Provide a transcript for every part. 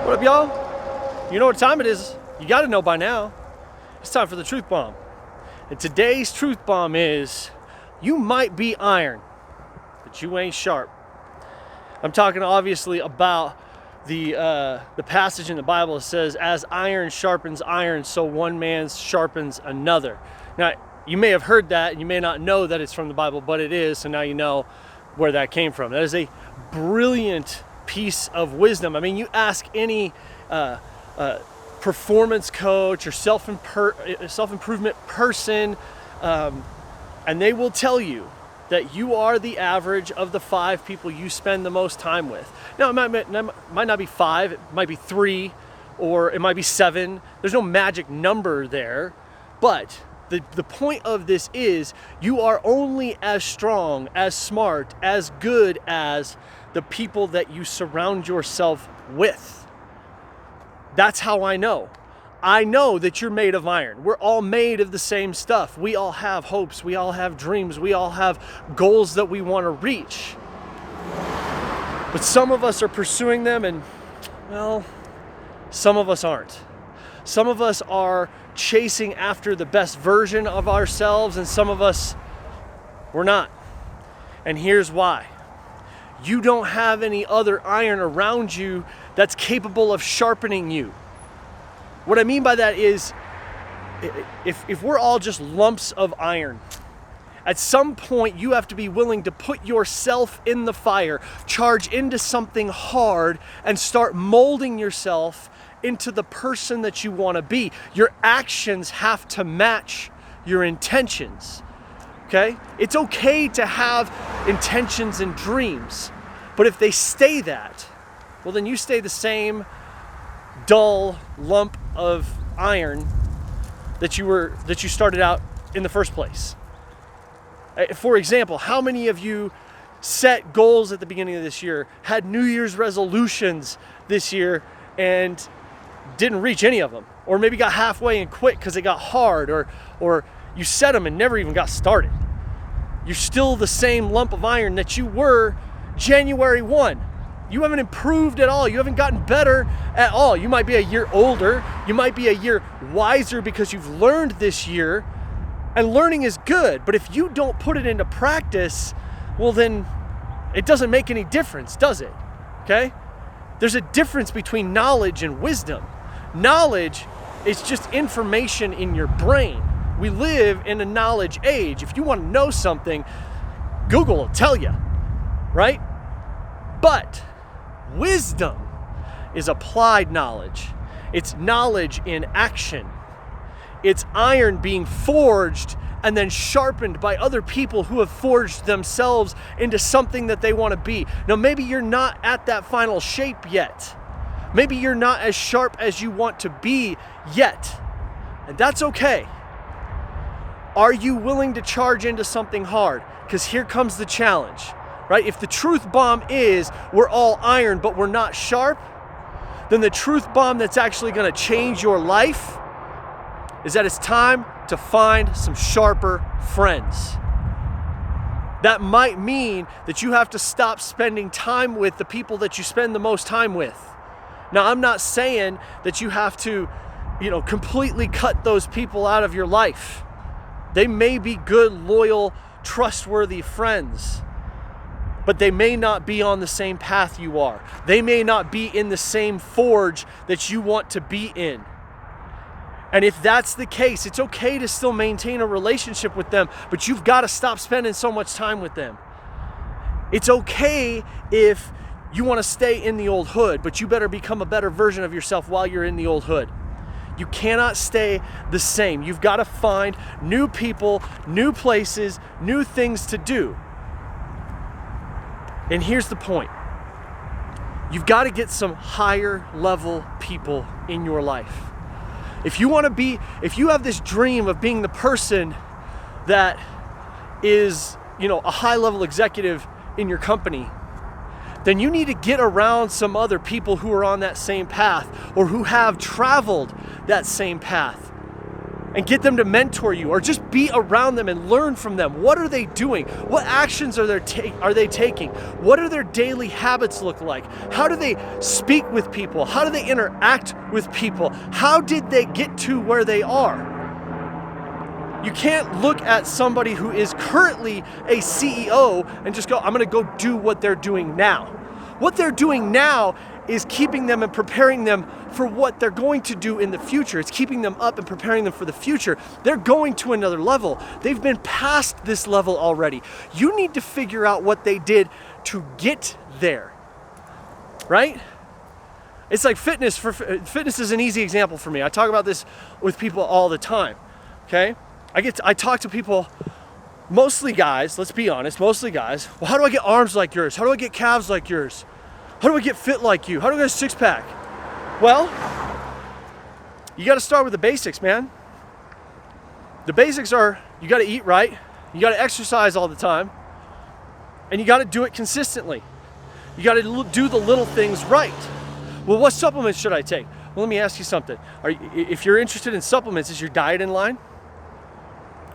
What up, y'all? You know what time it is. You gotta know by now. It's time for the truth bomb. And today's truth bomb is, you might be iron, but you ain't sharp. I'm talking obviously about the passage in the Bible that says, as iron sharpens iron, so one man sharpens another. Now, you may have heard that, and you may not know that it's from the Bible, but it is, so now you know where that came from. That is a brilliant piece of wisdom. I mean, you ask any performance coach or self-improvement person, and they will tell you that you are the average of the 5 people you spend the most time with. Now, it might not be 5, it might be 3, or it might be 7. There's no magic number there, but the point of this is, you are only as strong, as smart, as good as the people that you surround yourself with. That's how I know. I know that you're made of iron. We're all made of the same stuff. We all have hopes. We all have dreams. We all have goals that we want to reach. But some of us are pursuing them, and, well, some of us aren't. Some of us are chasing after the best version of ourselves, and some of us, we're not. And here's why. You don't have any other iron around you that's capable of sharpening you. What I mean by that is, if we're all just lumps of iron, at some point you have to be willing to put yourself in the fire, charge into something hard, and start molding yourself into the person that you want to be. Your actions have to match your intentions. Okay? It's okay to have intentions and dreams, but if they stay that, well, then you stay the same dull lump of iron that you started out in the first place. For example, how many of you set goals at the beginning of this year, had New Year's resolutions this year, and didn't reach any of them? Or maybe got halfway and quit because it got hard, or you set them and never even got started. You're still the same lump of iron that you were January 1. You haven't improved at all. You haven't gotten better at all. You might be a year older. You might be a year wiser because you've learned this year. And learning is good, but if you don't put it into practice, well, then it doesn't make any difference, does it? Okay? There's a difference between knowledge and wisdom. Knowledge is just information in your brain. We live in a knowledge age. If you want to know something, Google will tell you, right? But wisdom is applied knowledge. It's knowledge in action. It's iron being forged and then sharpened by other people who have forged themselves into something that they want to be. Now, maybe you're not at that final shape yet. Maybe you're not as sharp as you want to be yet. And that's okay. Are you willing to charge into something hard? Because here comes the challenge, right? If the truth bomb is we're all iron but we're not sharp, then the truth bomb that's actually going to change your life is that it's time to find some sharper friends. That might mean that you have to stop spending time with the people that you spend the most time with. Now, I'm not saying that you have to, completely cut those people out of your life. They may be good, loyal, trustworthy friends, but they may not be on the same path you are. They may not be in the same forge that you want to be in. And if that's the case, it's okay to still maintain a relationship with them, but you've got to stop spending so much time with them. It's okay if you want to stay in the old hood, but you better become a better version of yourself while you're in the old hood. You cannot stay the same. You've got to find new people, new places, new things to do. And here's the point. You've got to get some higher level people in your life. If you have this dream of being the person that is, a high level executive in your company, then you need to get around some other people who are on that same path or who have traveled that same path. and get them to mentor you, or just be around them and learn from them. What are they doing? What actions are they taking? What do their daily habits look like? How do they speak with people? How do they interact with people? How did they get to where they are? You can't look at somebody who is currently a CEO and just go, I'm going to go do what they're doing now. What they're doing now is keeping them and preparing them for what they're going to do in the future. It's keeping them up and preparing them for the future. They're going to another level. They've been past this level already. You need to figure out what they did to get there, right? It's like fitness. Fitness is an easy example for me. I talk about this with people all the time, okay? I talk to people, mostly guys, let's be honest, mostly guys. Well, how do I get arms like yours? How do I get calves like yours? How do I get fit like you? How do I get a six-pack? Well, you got to start with the basics, man. The basics are, you got to eat right, you got to exercise all the time, and you got to do it consistently. You got to do the little things right. Well, what supplements should I take? Well, let me ask you something. If you're interested in supplements, is your diet in line?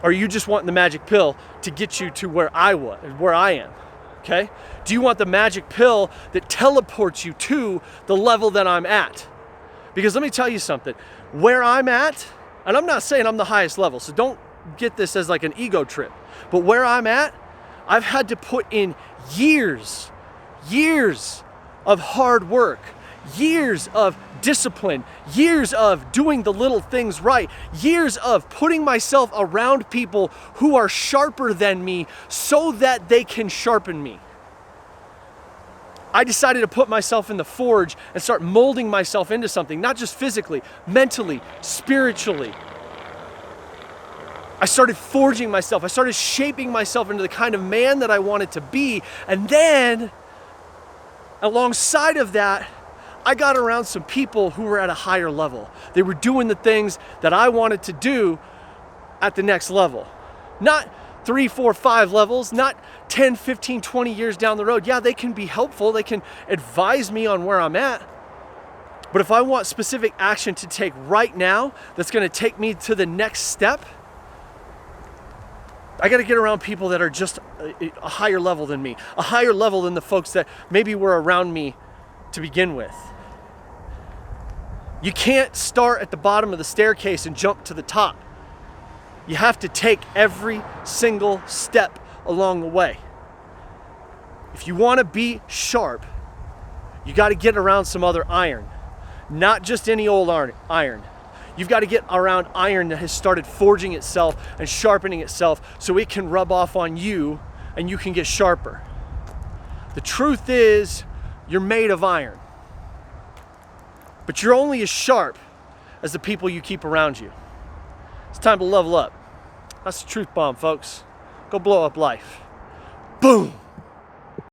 Or are you just wanting the magic pill to get you to where I am? Okay? Do you want the magic pill that teleports you to the level that I'm at? Because let me tell you something. Where I'm at, and I'm not saying I'm the highest level, so don't get this as like an ego trip. But where I'm at, I've had to put in years of hard work, years of discipline, years of doing the little things right, years of putting myself around people who are sharper than me so that they can sharpen me. I decided to put myself in the forge and start molding myself into something, not just physically, mentally, spiritually. I started forging myself. I started shaping myself into the kind of man that I wanted to be. And then, alongside of that, I got around some people who were at a higher level. They were doing the things that I wanted to do at the next level. Not 3, 4, 5 levels, not 10, 15, 20 years down the road. Yeah, they can be helpful. They can advise me on where I'm at. But if I want specific action to take right now that's going to take me to the next step, I got to get around people that are just a higher level than me, a higher level than the folks that maybe were around me to begin with. You can't start at the bottom of the staircase and jump to the top. You have to take every single step along the way. If you want to be sharp, you got to get around some other iron, not just any old iron. You've got to get around iron that has started forging itself and sharpening itself so it can rub off on you and you can get sharper. The truth is, you're made of iron. But you're only as sharp as the people you keep around you. It's time to level up. That's the truth bomb, folks. Go blow up life. Boom!